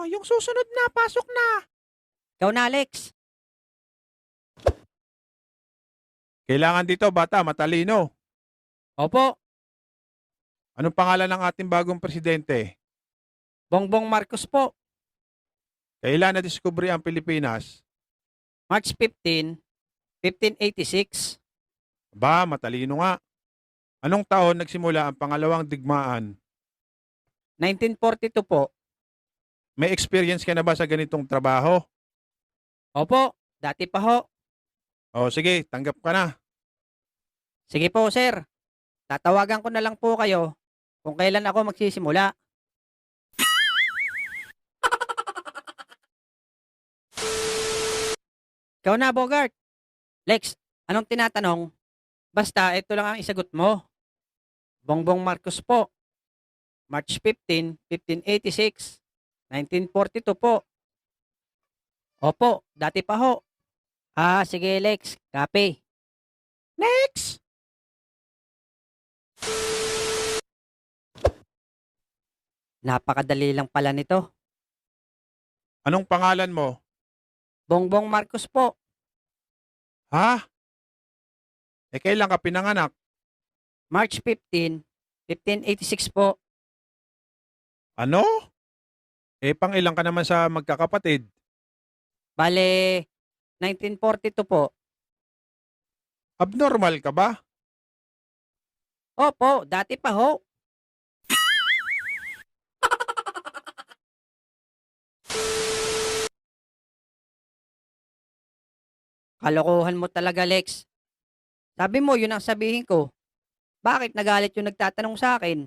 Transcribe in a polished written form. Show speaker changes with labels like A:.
A: yung susunod na, pasok na.
B: Ikaw na, Alex.
A: Kailangan dito, bata, matalino.
B: Opo,
A: Anong pangalan ng ating bagong presidente?
B: Bongbong Marcos po.
A: Kailan na-discovery ang Pilipinas?
B: March 15, 1586.
A: Ba, matalino nga. Anong taon nagsimula ang pangalawang digmaan?
B: 1942 po.
A: May experience ka na ba sa ganitong trabaho?
B: Opo, dati pa ho.
A: O sige, tanggap ka na.
B: Sige po, sir. Tatawagan ko na lang po kayo kung kailan ako magsisimula. Ikaw na, Bogart. Lex, anong tinatanong? Basta, ito lang ang isagot mo. Bongbong Marcos po. March 15, 1586. 1942 po. Opo, dati pa ho. Ah, sige, Lex. Copy.
A: Next!
B: Napakadali lang pala nito.
A: Anong pangalan mo?
B: Bongbong Marcos po.
A: Ha? Kailan ka pinanganak?
B: March 15, 1586 po.
A: Ano? Pang ilang ka naman sa magkakapatid?
B: Bale, 1942 po.
A: Abnormal ka ba?
B: Opo, dati pa ho. Kalokohan mo talaga, Lex. Sabi mo, yun ang sabihin ko. Bakit nagalit yung nagtatanong sa akin?